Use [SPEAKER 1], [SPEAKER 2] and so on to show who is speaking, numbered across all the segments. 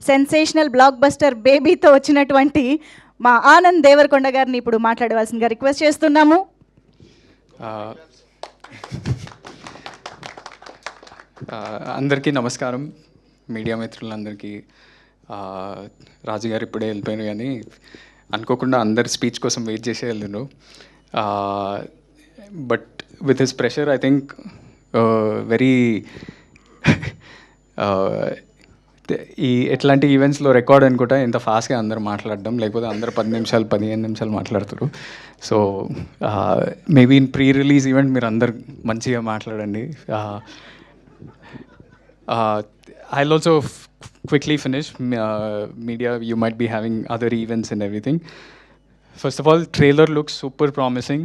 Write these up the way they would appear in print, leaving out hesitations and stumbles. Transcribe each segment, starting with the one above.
[SPEAKER 1] Sensational block buster బేబీతో వచ్చినటువంటి మా ఆనంద్ దేవరకొండ గారిని ఇప్పుడు మాట్లాడవలసిందిగా రిక్వెస్ట్ చేస్తున్నాము.
[SPEAKER 2] అందరికీ నమస్కారం, మీడియా మిత్రులందరికీ. రాజుగారు ఇప్పుడే వెళ్ళిపోయారు, కానీ అనుకోకుండా అందరి స్పీచ్ కోసం వెయిట్ చేసే వెళ్ళిండ్రు. But with his pressure I think very ఈ ఎట్లాంటి ఈవెంట్స్లో రికార్డ్ అనుకుంటా ఇంత ఫాస్ట్గా అందరు మాట్లాడడం, లేకపోతే అందరు 10 నిమిషాలు 15 నిమిషాలు మాట్లాడుతారు. So maybe in pre release event మీరు అందరు మంచిగా మాట్లాడండి. I'll also quickly finish. Media, you might be having other events and everything. First of all, trailer looks super promising.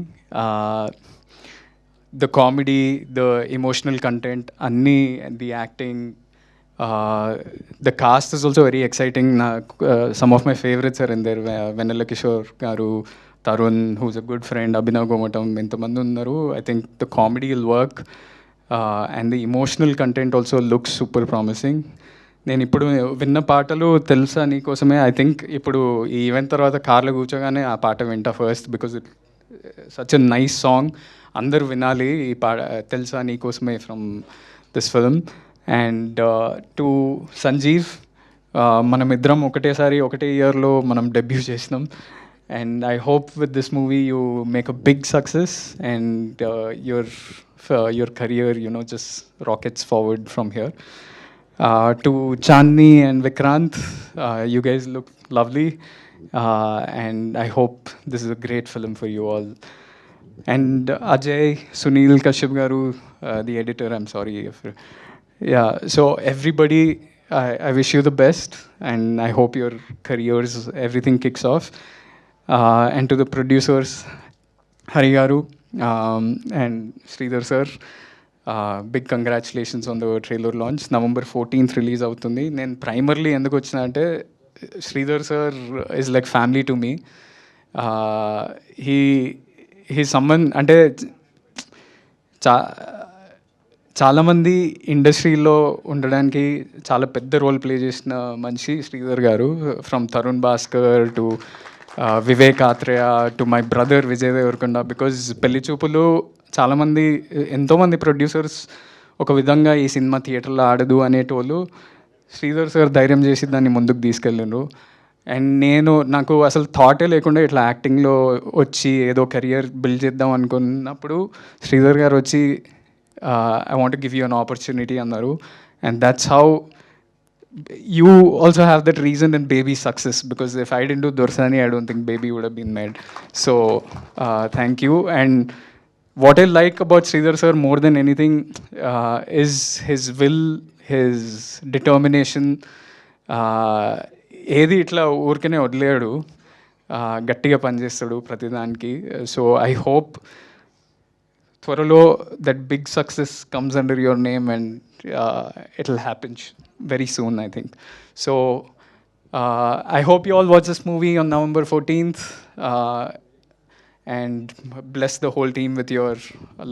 [SPEAKER 2] The comedy, the emotional content, the acting, the cast is also very exciting. Some of my favorites are in there. Vennela Kishore garu, Tarun, who's a good friend, Abhinav Gomatam, entamandi unnaru. I think the comedy will work. And the emotional content also looks super promising. నేను ఇప్పుడు విన్న పాటలు తెలుసా నీకోసమే. I think ఇప్పుడు ఈ event తర్వాత కార్లో కూర్చోగానే ఆ పాట వింటా first, because it such a nice song. అందరూ వినాలి ఈ పాట, తెలుసా నీకోసమే, from this film. And to Sanjeev, మనం ఇద్దరం ఒకటే ఇయర్లో మనం డెబ్యూ చేసినాం. And I hope with this movie you make a big success and your career, just rockets forward from here. To Chandni and Vikrant, you guys look lovely, and I hope this is a great film for you all. And Ajay, Sunil Kashyap garu, the editor, I'm sorry if... Yeah, so everybody, I wish you the best, and I hope your careers, everything kicks off. And to the producers, Hari Garu and Sridhar sir, big congratulations on the trailer launch. November 14th release avutundi. Nen primarily enduku vachina ante Sridhar sir is like family to me. He's someone ante చాలామంది ఇండస్ట్రీలో ఉండడానికి చాలా పెద్ద role play చేసిన మనిషి Sridhar garu. From Tarun Bhascker to Vivek Athreya to my brother Vijay Deverakonda. Because Pelli Choopulu చాలామంది, ఎంతోమంది producers ఒక విధంగా ఈ సినిమా థియేటర్లో ఆడదు అనేటోళ్ళు, శ్రీధర్ సార్ ధైర్యం చేసి దాన్ని ముందుకు తీసుకెళ్ళిండ్రు. అండ్ నాకు అసలు థాటే లేకుండా ఇట్లా యాక్టింగ్లో వచ్చి ఏదో కెరియర్ బిల్డ్ చేద్దాం అనుకున్నప్పుడు శ్రీధర్ గారు వచ్చి I want to give you an opportunity అన్నారు. And that's how you also have that reason in Baby's success, because if I didn't do Dorsani, I don't think Baby would have been made. So thank you. And what I like about Sridhar sir more than anything is his will, his determination. ఏది ఇట్లా ఊరికనే వదిలేడు, గట్టిగా పనిచేస్తాడు ప్రతిదానికి. So I hope త్వరలో that big success comes under your name, and it'll happen very soon, I think. So I hope you all watch this movie on November 14th, and bless the whole team with your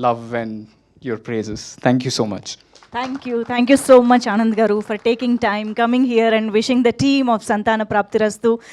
[SPEAKER 2] love and your praises. Thank you so much.
[SPEAKER 1] Thank you so much, Anand garu, for taking time, coming here and wishing the team of Santana Praptirastu